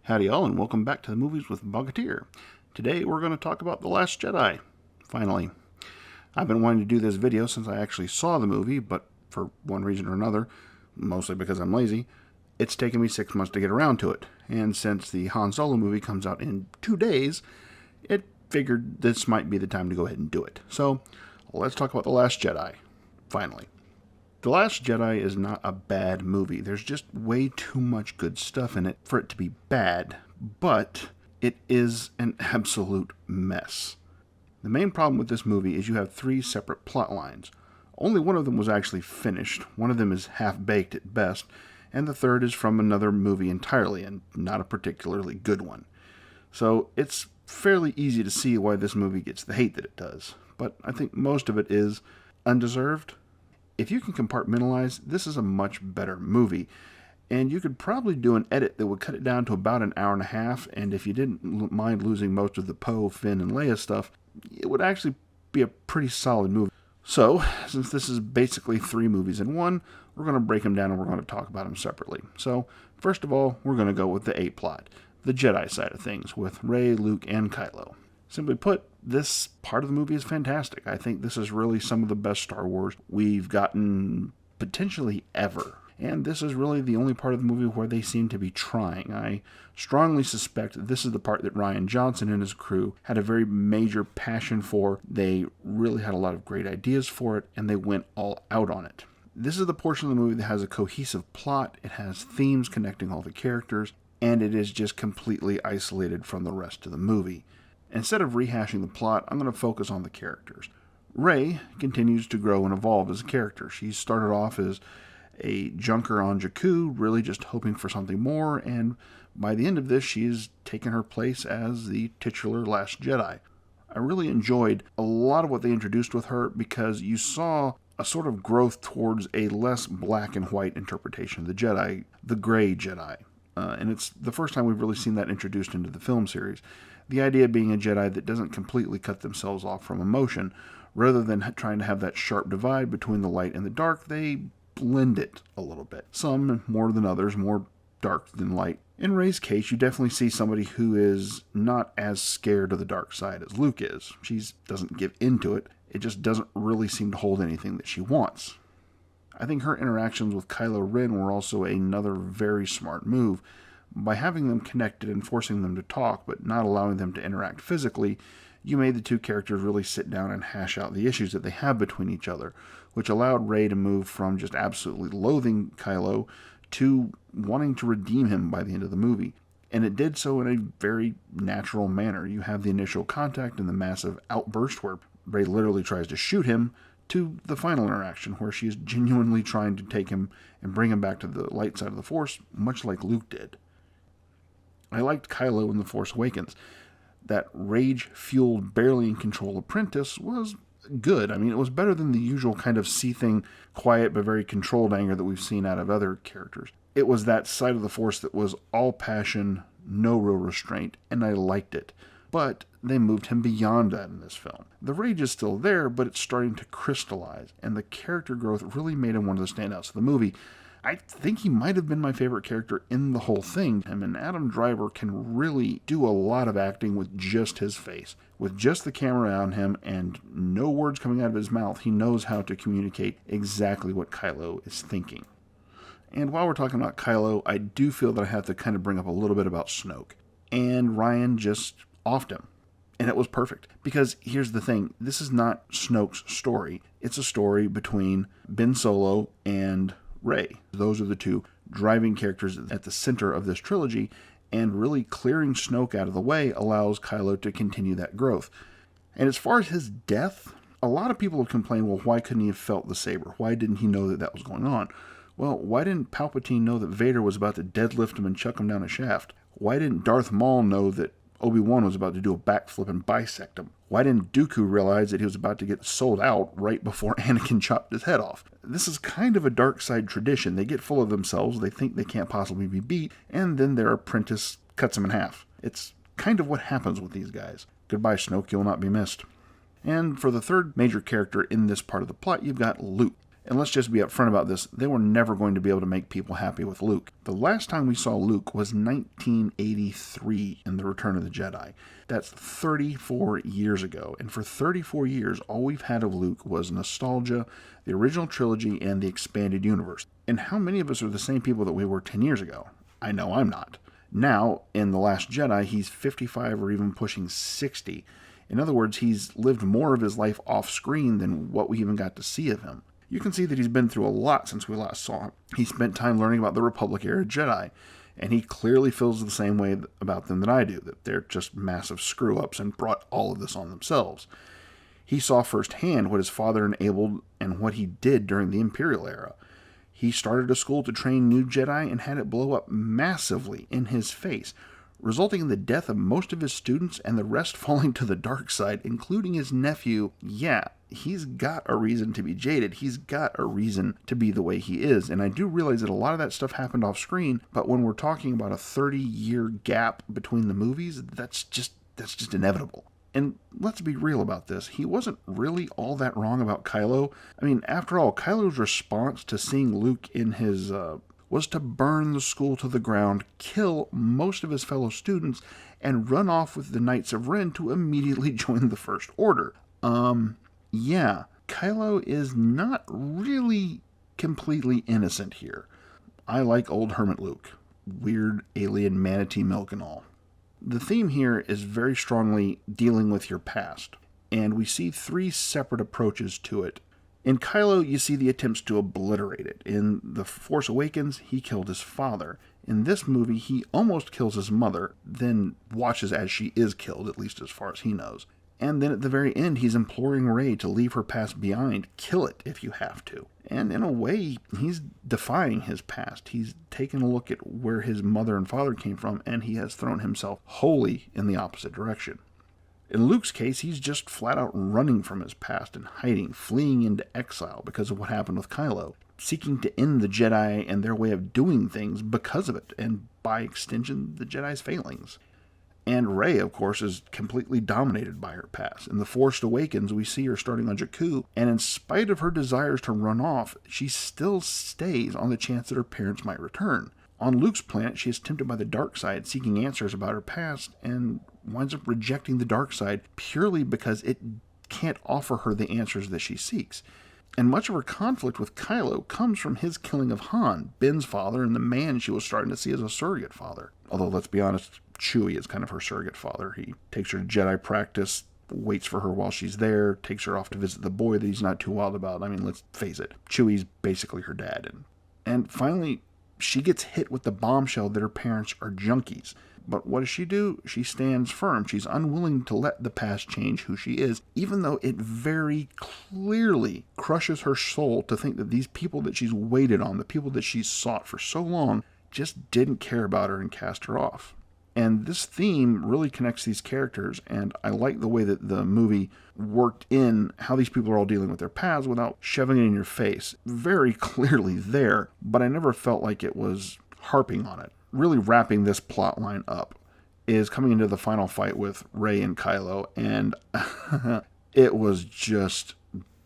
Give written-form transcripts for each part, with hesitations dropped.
Howdy all, and welcome back to the Movies with Bogatir. Today we're going to talk about The Last Jedi, finally. I've been wanting to do this video since I actually saw the movie, but for one reason or another, mostly because I'm lazy, it's taken me 6 months to get around to it. And since the Han Solo movie comes out in 2 days, it figured this might be the time to go ahead and do it. So, let's talk about The Last Jedi, finally. The Last Jedi is not a bad movie. There's just way too much good stuff in it for it to be bad, but it is an absolute mess. The main problem with this movie is you have 3 separate plot lines. Only one of them was actually finished, one of them is half-baked at best, and the third is from another movie entirely, and not a particularly good one. So it's fairly easy to see why this movie gets the hate that it does, but I think most of it is undeserved. If you can compartmentalize, this is a much better movie, and you could probably do an edit that would cut it down to about an hour and a half, and if you didn't mind losing most of the Poe, Finn, and Leia stuff, it would actually be a pretty solid movie. So, since this is basically 3 movies in one, we're going to break them down and we're going to talk about them separately. So, first of all, we're going to go with the A-plot, the Jedi side of things, with Rey, Luke, and Kylo. Simply put, this part of the movie is fantastic. I think this is really some of the best Star Wars we've gotten potentially ever. And this is really the only part of the movie where they seem to be trying. I strongly suspect this is the part that Rian Johnson and his crew had a very major passion for. They really had a lot of great ideas for it, and they went all out on it. This is the portion of the movie that has a cohesive plot, it has themes connecting all the characters, and it is just completely isolated from the rest of the movie. Instead of rehashing the plot, I'm going to focus on the characters. Rey continues to grow and evolve as a character. She started off as a junker on Jakku, really just hoping for something more, and by the end of this, she's taken her place as the titular Last Jedi. I really enjoyed a lot of what they introduced with her because you saw a sort of growth towards a less black and white interpretation of the Jedi, the gray Jedi. And it's the first time we've really seen that introduced into the film series. The idea being a Jedi that doesn't completely cut themselves off from emotion. Rather than trying to have that sharp divide between the light and the dark, they blend it a little bit. Some more than others, more dark than light. In Rey's case, you definitely see somebody who is not as scared of the dark side as Luke is. She doesn't give into it. It just doesn't really seem to hold anything that she wants. I think her interactions with Kylo Ren were also another very smart move. By having them connected and forcing them to talk, but not allowing them to interact physically, you made the 2 characters really sit down and hash out the issues that they have between each other, which allowed Rey to move from just absolutely loathing Kylo to wanting to redeem him by the end of the movie. And it did so in a very natural manner. You have the initial contact and the massive outburst where Rey literally tries to shoot him, to the final interaction where she is genuinely trying to take him and bring him back to the light side of the Force, much like Luke did. I liked Kylo in The Force Awakens. That rage-fueled, barely in control apprentice was good. I mean, it was better than the usual kind of seething, quiet but very controlled anger that we've seen out of other characters. It was that side of the Force that was all passion, no real restraint, and I liked it. But they moved him beyond that in this film. The rage is still there, but it's starting to crystallize, and the character growth really made him one of the standouts of the movie. I think he might have been my favorite character in the whole thing. I mean, Adam Driver can really do a lot of acting with just his face. With just the camera on him and no words coming out of his mouth, he knows how to communicate exactly what Kylo is thinking. And while we're talking about Kylo, I do feel that I have to kind of bring up a little bit about Snoke. And Rian just offed him. And it was perfect. Because here's the thing, this is not Snoke's story. It's a story between Ben Solo and Rey. Those are the 2 driving characters at the center of this trilogy, and really clearing Snoke out of the way allows Kylo to continue that growth. And as far as his death, a lot of people have complained, well, why couldn't he have felt the saber? Why didn't he know that that was going on? Well, why didn't Palpatine know that Vader was about to deadlift him and chuck him down a shaft? Why didn't Darth Maul know that Obi-Wan was about to do a backflip and bisect him? Why didn't Dooku realize that he was about to get sold out right before Anakin chopped his head off? This is kind of a dark side tradition. They get full of themselves, they think they can't possibly be beat, and then their apprentice cuts them in half. It's kind of what happens with these guys. Goodbye, Snoke, you'll not be missed. And for the third major character in this part of the plot, you've got Luke. And let's just be upfront about this, they were never going to be able to make people happy with Luke. The last time we saw Luke was 1983 in The Return of the Jedi. That's 34 years ago. And for 34 years, all we've had of Luke was nostalgia, the original trilogy, and the expanded universe. And how many of us are the same people that we were 10 years ago? I know I'm not. Now, in The Last Jedi, he's 55 or even pushing 60. In other words, he's lived more of his life off screen than what we even got to see of him. You can see that he's been through a lot since we last saw him. He spent time learning about the Republic-era Jedi, and he clearly feels the same way about them that I do, that they're just massive screw-ups and brought all of this on themselves. He saw firsthand what his father enabled and what he did during the Imperial era. He started a school to train new Jedi and had it blow up massively in his face, resulting in the death of most of his students and the rest falling to the dark side, including his nephew. Yeah, he's got a reason to be jaded. He's got a reason to be the way he is. And I do realize that a lot of that stuff happened off screen, but when we're talking about a 30-year gap between the movies, that's just inevitable. And let's be real about this. He wasn't really all that wrong about Kylo. I mean, after all, Kylo's response to seeing Luke in his was to burn the school to the ground, kill most of his fellow students, and run off with the Knights of Ren to immediately join the First Order. Yeah, Kylo is not really completely innocent here. I like old Hermit Luke. Weird alien manatee milk and all. The theme here is very strongly dealing with your past, and we see three separate approaches to it. In Kylo, you see the attempts to obliterate it. In The Force Awakens, he killed his father. In this movie, he almost kills his mother, then watches as she is killed, at least as far as he knows. And then at the very end, he's imploring Rey to leave her past behind. Kill it if you have to. And in a way, he's defying his past. He's taken a look at where his mother and father came from, and he has thrown himself wholly in the opposite direction. In Luke's case, he's just flat out running from his past and hiding, fleeing into exile because of what happened with Kylo, seeking to end the Jedi and their way of doing things because of it, and by extension, the Jedi's failings. And Rey, of course, is completely dominated by her past. In The Force Awakens, we see her starting on Jakku, and in spite of her desires to run off, she still stays on the chance that her parents might return. On Luke's planet, she is tempted by the dark side, seeking answers about her past, and winds up rejecting the dark side purely because it can't offer her the answers that she seeks. And much of her conflict with Kylo comes from his killing of Han, Ben's father, and the man she was starting to see as a surrogate father. Although, let's be honest, Chewie is kind of her surrogate father. He takes her to Jedi practice, waits for her while she's there, takes her off to visit the boy that he's not too wild about. I mean, let's face it, Chewie's basically her dad. And finally, she gets hit with the bombshell that her parents are junkies. But what does she do? She stands firm. She's unwilling to let the past change who she is, even though it very clearly crushes her soul to think that these people that she's waited on, the people that she's sought for so long, just didn't care about her and cast her off. And this theme really connects these characters, and I like the way that the movie worked in how these people are all dealing with their paths without shoving it in your face. Very clearly there, but I never felt like it was harping on it. Really wrapping this plot line up is coming into the final fight with Rey and Kylo, and it was just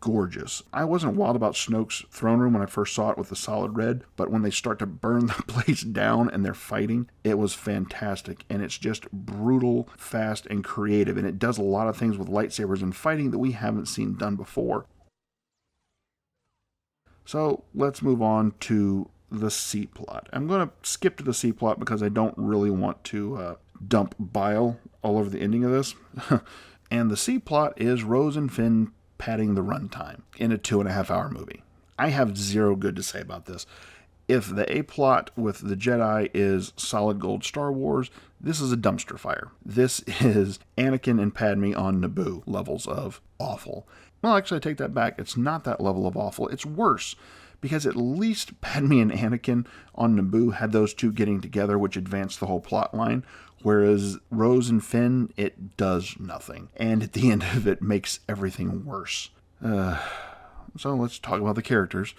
gorgeous. I wasn't wild about Snoke'S throne room when I first saw it with the solid red, but when they start to burn the place down and they're fighting, it was fantastic. And it's just brutal, fast, and creative. And it does a lot of things with lightsabers and fighting that we haven't seen done before. So let's move on to the C plot. I'm going to skip to the C plot because I don't really want to dump bile all over the ending of this. And the C plot is Rose and Finn padding the runtime in a 2.5-hour movie. I have zero good to say about this. If the A plot with the Jedi is solid gold Star Wars, this is a dumpster fire. This is Anakin and Padme on Naboo levels of awful. Well, actually, I take that back. It's not that level of awful. It's worse, because at least Padme and Anakin on Naboo had those two getting together, which advanced the whole plot line, whereas Rose and Finn, it does nothing. And at the end of it, makes everything worse. So let's talk about the characters.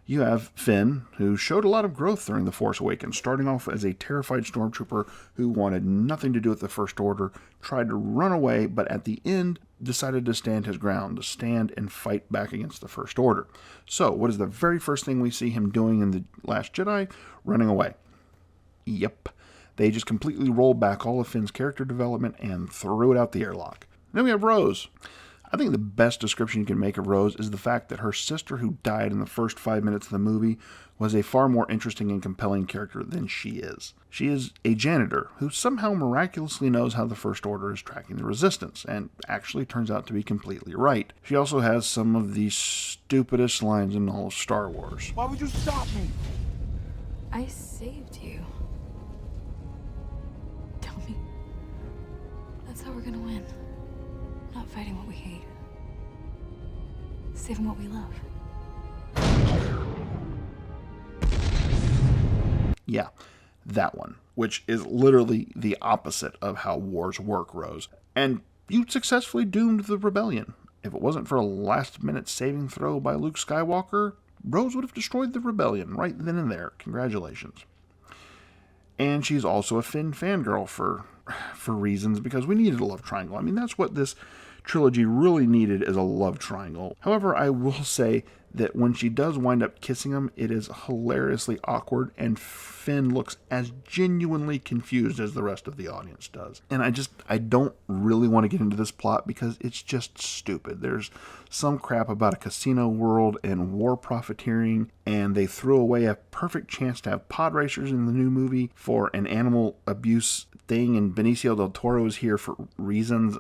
You have Finn, who showed a lot of growth during The Force Awakens, starting off as a terrified stormtrooper who wanted nothing to do with the First Order, tried to run away, but at the end decided to stand his ground, to stand and fight back against the First Order. So, what is the very first thing we see him doing in The Last Jedi? Running away. Yep. They just completely rolled back all of Finn's character development and threw it out the airlock. Then we have Rose. I think the best description you can make of Rose is the fact that her sister, who died in the first 5 minutes of the movie, was a far more interesting and compelling character than she is. She is a janitor who somehow miraculously knows how the First Order is tracking the Resistance, and actually turns out to be completely right. She also has some of the stupidest lines in all of Star Wars. Why would you stop me? I saved you. Tell me. That's how we're gonna win. Not fighting what we hate. Saving what we love. Yeah, that one, which is literally the opposite of how wars work, Rose. And you successfully doomed the rebellion. If it wasn't for a last-minute saving throw by Luke Skywalker, Rose would have destroyed the rebellion right then and there. Congratulations. And she's also a Finn fangirl for reasons, because we needed a love triangle. I mean, that's what this trilogy really needed, is a love triangle. However, I will say that when she does wind up kissing him, it is hilariously awkward, and Finn looks as genuinely confused as the rest of the audience does. And I don't really want to get into this plot because it's just stupid. There's some crap about a casino world and war profiteering, and they threw away a perfect chance to have pod racers in the new movie for an animal abuse thing, and Benicio del Toro is here for reasons.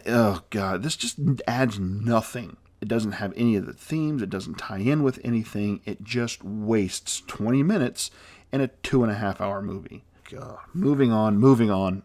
Oh God, this just adds nothing. It doesn't have any of the themes. It doesn't tie in with anything. It just wastes 20 minutes in a 2.5-hour movie. God. Moving on.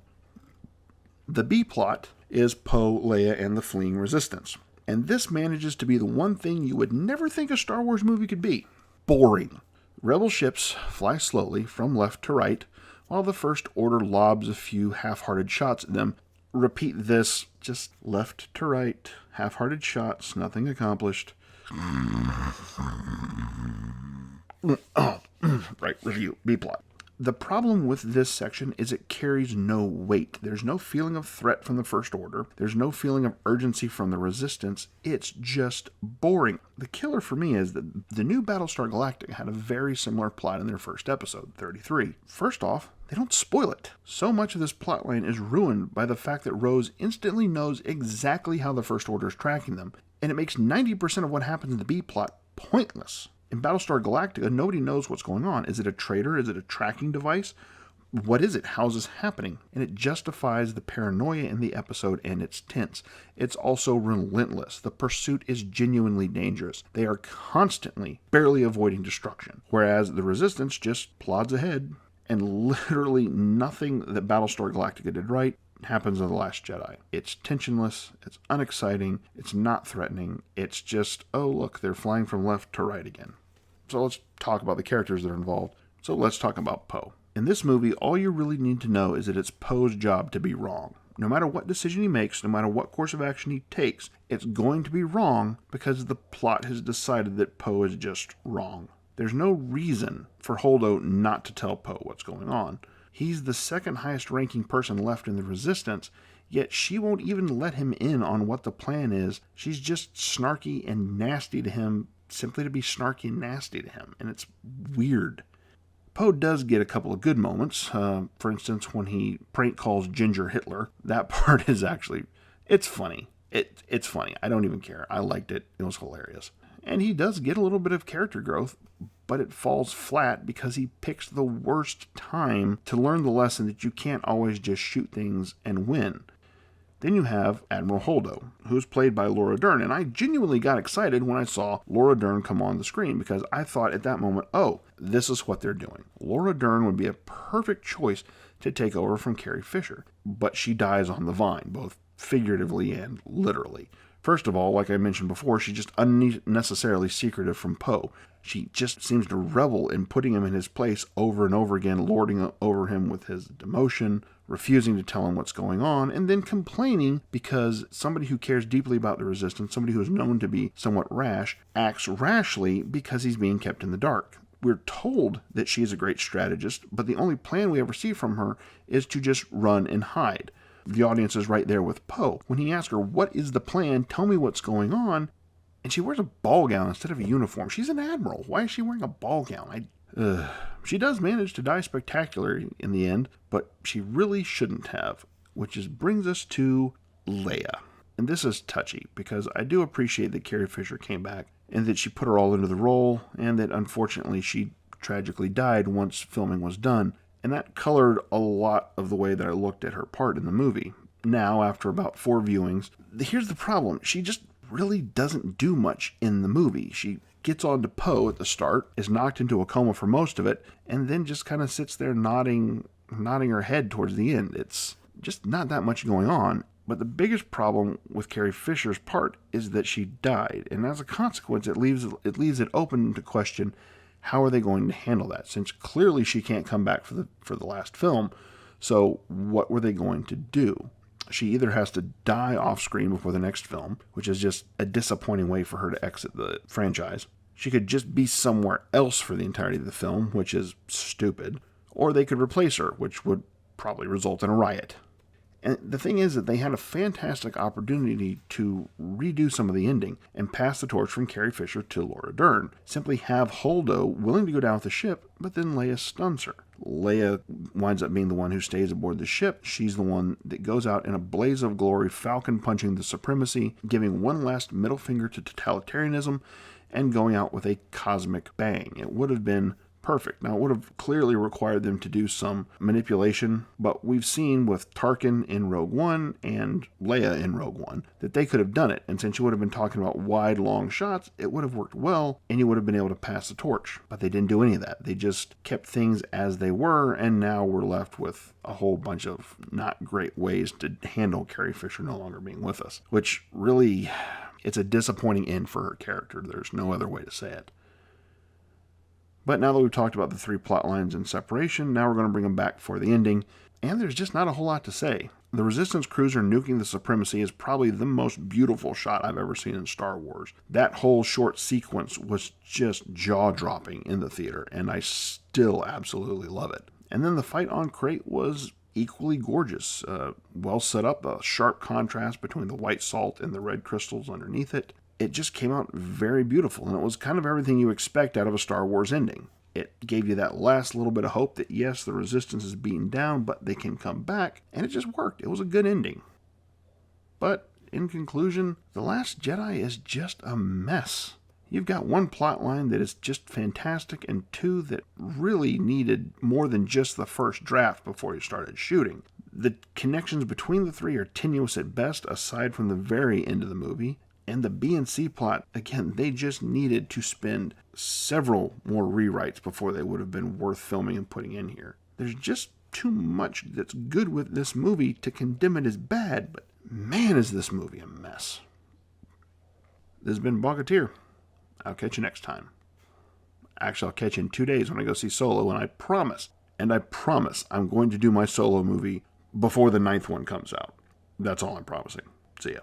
The B plot is Poe, Leia, and the fleeing Resistance. And this manages to be the one thing you would never think a Star Wars movie could be. Boring. Rebel ships fly slowly from left to right, while the First Order lobs a few half-hearted shots at them. Repeat this, just left to right, half-hearted shots, nothing accomplished. Right, review, B-plot. The problem with this section is it carries no weight. There's no feeling of threat from the First Order. There's no feeling of urgency from the Resistance. It's just boring. The killer for me is that the new Battlestar Galactica had a very similar plot in their first episode, 33. First off, they don't spoil it. So much of this plotline is ruined by the fact that Rose instantly knows exactly how the First Order is tracking them, and it makes 90% of what happens in the B-plot pointless. In Battlestar Galactica, nobody knows what's going on. Is it a traitor? Is it a tracking device? What is it? How's this happening? And it justifies the paranoia in the episode, and it's tense. It's also relentless. The pursuit is genuinely dangerous. They are constantly barely avoiding destruction, whereas the Resistance just plods ahead, and literally nothing that Battlestar Galactica did right happens in The Last Jedi. It's tensionless, it's unexciting, it's not threatening, it's just, oh look, they're flying from left to right again. So let's talk about the characters that are involved. So let's talk about Poe. In this movie, all you really need to know is that it's Poe's job to be wrong. No matter what decision he makes, no matter what course of action he takes, it's going to be wrong because the plot has decided that Poe is just wrong. There's no reason for Holdo not to tell Poe what's going on. He's the second highest ranking person left in the Resistance, yet she won't even let him in on what the plan is. She's just snarky and nasty to him, simply to be snarky and nasty to him, and it's weird. Poe does get a couple of good moments. For instance, when he prank calls Ginger Hitler. That part is actually, it's funny. It's funny. I don't even care. I liked it. It was hilarious. And he does get a little bit of character growth, but it falls flat because he picks the worst time to learn the lesson that you can't always just shoot things and win. Then you have Admiral Holdo, who's played by Laura Dern, and I genuinely got excited when I saw Laura Dern come on the screen because I thought at that moment, oh, this is what they're doing. Laura Dern would be a perfect choice to take over from Carrie Fisher, but she dies on the vine, both figuratively and literally. First of all, like I mentioned before, she's just unnecessarily secretive from Poe. She just seems to revel in putting him in his place over and over again, lording over him with his demotion, refusing to tell him what's going on, and then complaining because somebody who cares deeply about the Resistance, somebody who is known to be somewhat rash, acts rashly because he's being kept in the dark. We're told that she is a great strategist, but the only plan we ever see from her is to just run and hide. The audience is right there with Poe. When he asks her, "What is the plan? Tell me what's going on," and she wears a ball gown instead of a uniform. She's an admiral. Why is she wearing a ball gown? She does manage to die spectacularly in the end, but she really shouldn't have, brings us to Leia. And this is touchy, because I do appreciate that Carrie Fisher came back, and that she put her all into the role, and that unfortunately she tragically died once filming was done. And that colored a lot of the way that I looked at her part in the movie. Now, after about 4 viewings, here's the problem. She just really doesn't do much in the movie. She gets on to Poe at the start, is knocked into a coma for most of it, and then just kind of sits there nodding her head towards the end. It's just not that much going on. But the biggest problem with Carrie Fisher's part is that she died, and as a consequence, it leaves it open to question, how are they going to handle that? Since clearly she can't come back for the last film, so what were they going to do? She either has to die off screen before the next film, which is just a disappointing way for her to exit the franchise. She could just be somewhere else for the entirety of the film, which is stupid. Or they could replace her, which would probably result in a riot. And the thing is that they had a fantastic opportunity to redo some of the ending and pass the torch from Carrie Fisher to Laura Dern. Simply have Holdo willing to go down with the ship, but then Leia stuns her. Leia winds up being the one who stays aboard the ship. She's the one that goes out in a blaze of glory, falcon punching the supremacy, giving one last middle finger to totalitarianism, and going out with a cosmic bang. It would have been perfect. Now, it would have clearly required them to do some manipulation, but we've seen with Tarkin in Rogue One and Leia in Rogue One that they could have done it. And since you would have been talking about wide, long shots, it would have worked well, and you would have been able to pass the torch. But they didn't do any of that. They just kept things as they were, and now we're left with a whole bunch of not great ways to handle Carrie Fisher no longer being with us, which really, it's a disappointing end for her character. There's no other way to say it. But now that we've talked about the 3 plot lines in separation, now we're going to bring them back for the ending, and there's just not a whole lot to say. The Resistance cruiser nuking the Supremacy is probably the most beautiful shot I've ever seen in Star Wars. That whole short sequence was just jaw-dropping in the theater, and I still absolutely love it. And then the fight on Crate was equally gorgeous. Well set up, a sharp contrast between the white salt and the red crystals underneath it. It just came out very beautiful, and it was kind of everything you expect out of a Star Wars ending. It gave you that last little bit of hope that yes, the Resistance is beaten down, but they can come back, and it just worked. It was a good ending. But in conclusion, The Last Jedi is just a mess. You've got 1 plot line that is just fantastic, and 2 that really needed more than just the first draft before you started shooting. The connections between the 3 are tenuous at best, aside from the very end of the movie. And the B and C plot, again, they just needed to spend several more rewrites before they would have been worth filming and putting in here. There's just too much that's good with this movie to condemn it as bad, but man, is this movie a mess. This has been Bogatir. I'll catch you next time. Actually, I'll catch you in 2 days when I go see Solo, and I promise I'm going to do my Solo movie before the 9th one comes out. That's all I'm promising. See ya.